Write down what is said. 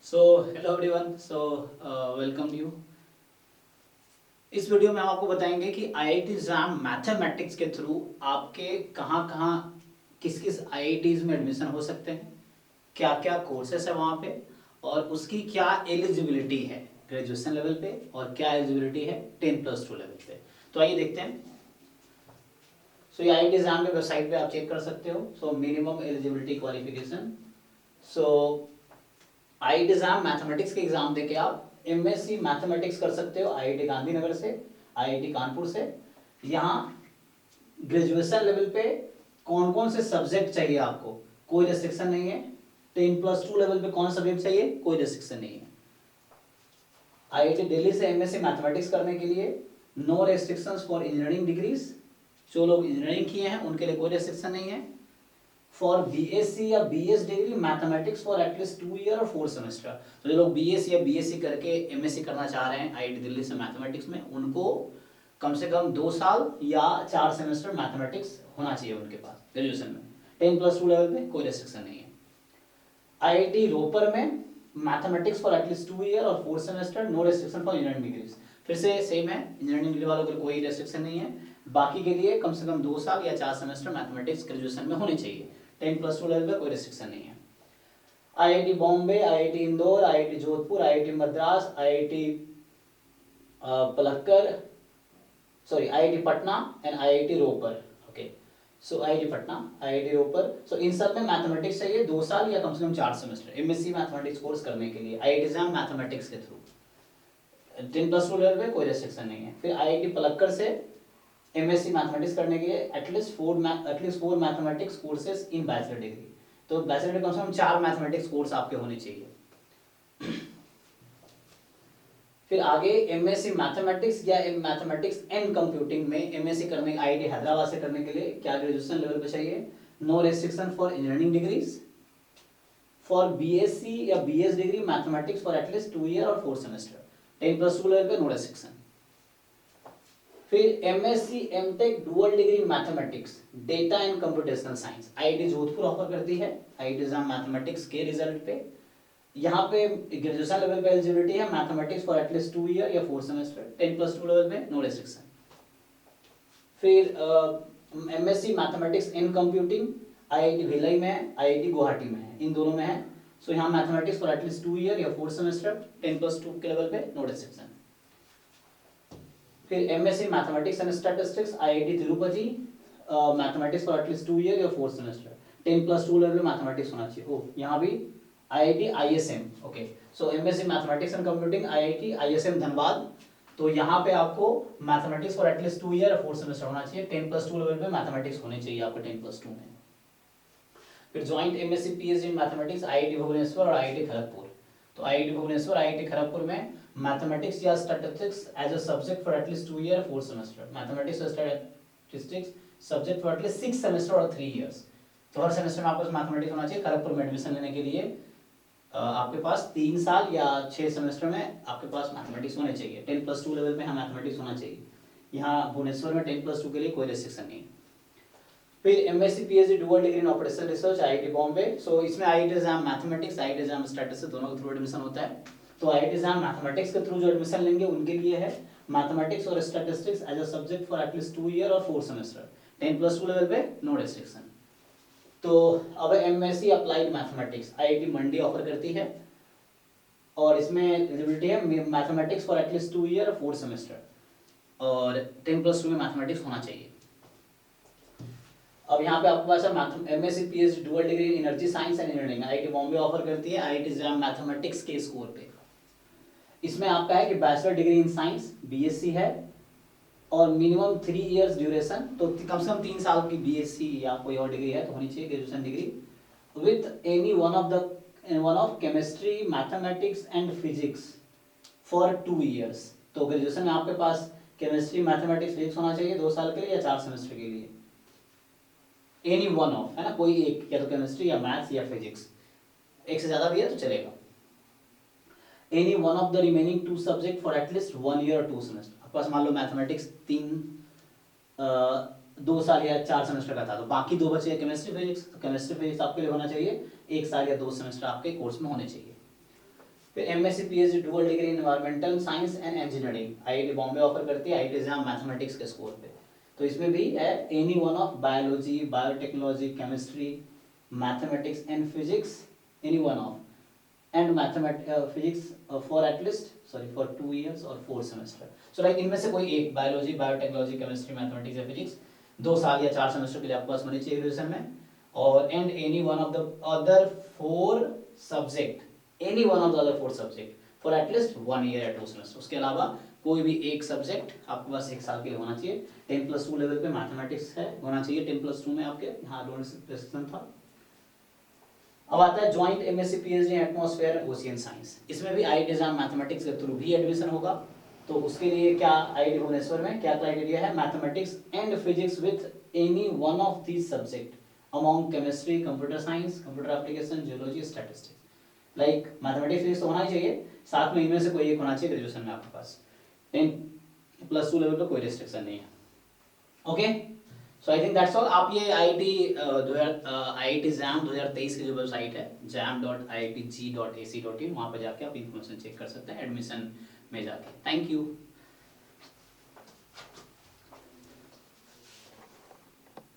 So hello everyone, welcome you. इस video में हम आपको बताएंगे कि आईआईटी एग्जाम मैथमेटिक्स के थ्रू आपके कहाँ कहाँ किस किस आईआईटीज में एडमिशन हो सकते हैं, क्या क्या कोर्सेस है वहाँ पे, और उसकी क्या एलिजिबिलिटी है ग्रेजुएशन लेवल पे और क्या एलिजिबिलिटी है 10+2 लेवल पे। तो आइए देखते हैं। ये आईआईटी एग्जाम के वेबसाइट पे आप चेक कर सकते हो। Minimum eligibility qualification. सो आईआईटी एग्जाम मैथमेटिक्स के एग्जाम देके आप एमएससी मैथमेटिक्स कर सकते हो आईआईटी गांधीनगर से, आईआईटी कानपुर से। यहाँ ग्रेजुएशन लेवल पे कौन कौन से सब्जेक्ट चाहिए आपको, कोई रेस्ट्रिक्शन नहीं है। 10+2 लेवल पे कौन सब्जेक्ट चाहिए, कोई रेस्ट्रिक्शन नहीं है। आईआईटी दिल्ली से एमएससी मैथमेटिक्स करने के लिए no restrictions for engineering degrees. जो लोग इंजीनियरिंग किए हैं उनके लिए कोई रेस्ट्रिक्शन नहीं है। फॉर बीएससी या BS degree mathematics for at least 2 year और 4 सेमेस्टर। तो जो लोग बीएससी या बीएससी करके एमएससी करना चाह रहे हैं आईआईटी दिल्ली से मैथमेटिक्स में, उनको कम से कम 2 साल या 4 सेमेस्टर मैथमेटिक्स होना चाहिए उनके पास ग्रेजुएशन में। 10+2 लेवल पे कोई रेस्ट्रिक्शन नहीं है। आईआईटी रोपर में मैथमेटिक्स फॉर एटलीस्ट 2 ईयर और 4 semester, no restriction for engineering degrees. फिर से सेम है, इंजीनियरिंग डिग्री वालों के कोई रेस्ट्रिक्शन नहीं है। बाकी के लिए कम से कम 2 साल या 4 सेमेस्टर मैथमेटिक्स ग्रेजुएशन में होने चाहिए। 10+2 लेवल पे कोई रेस्ट्रिक्शन नहीं है। IIT Bombay, IIT Indore, IIT Jodhpur, IIT Madras, IIT Palakkad, IIT Patna and IIT Ropar. Okay, so IIT Patna, IIT Ropar, इन सब में मैथमेटिक्स चाहिए 2 साल या कम से कम 4 सेमेस्टर एमएससी मैथमेटिक्स कोर्स करने के लिए आईआईटी एग्जाम मैथमेटिक्स के थ्रू। 10+2 लेवल पे कोई रेस्ट्रिक्शन नहीं है। फिर आईआईटी पलक्कड़ से एमएससी मैथमेटिक्स करने के लिए at least 4 mathematics courses in bachelor degree. तो बैचलर डिग्री कम से कम 4 मैथमेटिक्स कोर्स आपके होने चाहिए। फिर आगे एमएससी मैथमेटिक्स या मैथमेटिक्स एंड कंप्यूटिंग में एमएससी करने आईआईटी हैदराबाद से करने के लिए क्या ग्रेजुएशन लेवल पे चाहिए, no restriction for engineering degrees. For BSc या BS degree mathematics for at least 2 year और 4 सेमेस्टर, 10+2 लेवल पे नो रेस्ट्रिक्शन। फिर MSc MTech dual degree in mathematics, data and computational science, IIT Jodhpur offer करती है IIT exam mathematics के result पे। यहाँ पे ग्रेजुएशन लेवल पे एलिजिबिलिटी है मैथमेटिक्स फॉर एटलीस्ट 2 ईयर या 4 सेमेस्टर, 10+2 लेवल पे नो रेस्ट्रिक्शन। फिर MSc mathematics in computing IIT Bhilai में है, आईआईटी गुवाहाटी में है, इन दोनों में है। यहाँ मैथमेटिक्स फॉर एटलीस्ट 2 ईयर या 4 सेमेस्टर, 10+2 के लेवल पे नो रेस्ट्रिक्शन। फिर MSc mathematics and statistics IIT Tirupati, mathematics for at least 2 year या 4 सेमेस्टर, 10+2 लेवल पे मैथमेटिक्स होना चाहिए। यहाँ भी IIT ISM. Okay, MSc mathematics and computing IIT ISM Dhanbad. तो यहाँ पे आपको मैथमेटिक्स फॉर एटलीस्ट 2 ईयर या 4 सेमेस्टर होना चाहिए, 10+2 लेवल पे मैथमेटिक्स होने चाहिए आपको 10+2 में। फिर joint MSc PhD in mathematics IIT Bhubaneswar और आईआईटी खड़गपुर। तो आईआईटी भुवनेश्वर, आईआईटी खड़गपुर में मैथमेटिक्स या statistics as a subject for at least 2 year 4 semester, mathematics और statistics subject for at least 6 semester और 3 इयर्स। तो हर सेमेस्टर में आपको मैथमेटिक्स होना चाहिए। खड़गपुर में एडमिशन लेने के लिए आपके पास 3 साल या 6 सेमेस्टर में आपके पास मैथमेटिक्स होने चाहिए, 10+2 लेवल पे यहाँ मैथमेटिक्स होना चाहिए। यहाँ भुवनेश्वर में 10+2 के लिए कोई रेस्ट्रिक्शन नहीं। फिर MSc PhD dual degree in operational research IIT Bombay. इसमें IIT exam mathematics, IIT exam statistics दोनों के थ्रू एडमिशन होता है। तो आईआईटी एग्जाम मैथमेटिक्स के थ्रू जो एडमिशन लेंगे उनके लिए है मैथमेटिक्स और statistics as a subject for at least 2 year और 4 सेमेस्टर, 10+2 लेवल पे नो रेस्ट्रिक्शन। तो अब MSc applied mathematics IIT Mandi offer करती है और इसमें एलिजिबिलिटी है मैथमेटिक्स फॉर एटलीस्ट 2 ईयर और 4 सेमेस्टर और 10+2 में मैथमेटिक्स होना चाहिए। अब यहाँ पे आपके पास है MSc PhD dual degree in energy science and engineering, IIT Bombay offer करती है आईआईटी एग्जाम मैथमेटिक्स के स्कोर पे। इसमें आपका है कि bachelor degree in science BSc है और मिनिमम 3 इयर्स ड्यूरेशन, तो कम से कम 3 साल की बीएससी या कोई और डिग्री है तो होनी चाहिए graduation degree, with any one of chemistry mathematics and physics for 2 years. तो ग्रेजुएशन में आपके पास केमिस्ट्री मैथमेटिक्स फिजिक्स होना चाहिए 2 साल के लिए या 4 सेमेस्टर के लिए, एनी वन ऑफ, है ना, कोई एक, या तो केमिस्ट्री या मैथ्स या फिजिक्स, एक से ज्यादा भी है तो चलेगा। Any one of the remaining 2 subject for at least 1 year और 2 सेमेस्टर। आपके पास मान लो मैथमेटिक्स 2 साल या 4 सेमेस्टर का था तो बाकी 2 बचे केमिस्ट्री फिजिक्स, तो केमिस्ट्री फिजिक्स आपके लिए होना चाहिए 1 साल या 2 सेमेस्टर आपके कोर्स में होने चाहिए। फिर MSc PhD dual degree in environmental science and engineering IIT Bombay offer करती है आईआईटी एग्जाम मैथमेटिक्स के स्कोर पे। तो इसमें भी है any one of biology, biotechnology, chemistry, mathematics and physics, any one of and physics for at least for 2 years और 4 semester। So like इनमें से कोई एक बायोलॉजी, बायोटेक्नोलॉजी, केमिस्ट्री, मैथमेटिक्स या फिजिक्स 2 साल या 4 सेमेस्टर के लिए आपके पास होनी चाहिए ग्रेजुएशन में। और and any one of the other 4 subject, any one of the other 4 subject for at least 1 year या 2 semester। उसके अलावा कोई भी एक सब्जेक्ट आपके पास 1 साल के लिए होना चाहिए। 10+2 लेवल पे मैथमेटिक्स है होना चाहिए 10+2 में आपके। हाँ रोड था। अब आता है joint MSc PhD atmosphere ocean science. इसमें भी आईआईटी एग्जाम मैथमेटिक्स के थ्रू भी एडमिशन होगा। तो उसके लिए क्या आईआईटी भुवनेश्वर में क्या क्राइटेरिया है, mathematics and physics with any one of these subject among chemistry, computer science, computer application, geology, statistics. Like mathematics physics तो होना ही चाहिए, साथ में इनमें से कोई एक होना चाहिए ग्रेजुएशन में आपके पास। 10+2 लेवल पे कोई रिस्ट्रिक्शन नहीं है। Okay, so I think that's all. आप ये आईआईटी एग्जाम 2023 की जो वेबसाइट है jam.iitg.ac.in वहाँ पर जाके आप इन्फॉर्मेशन चेक कर सकते हैं एडमिशन में जाके। Thank you.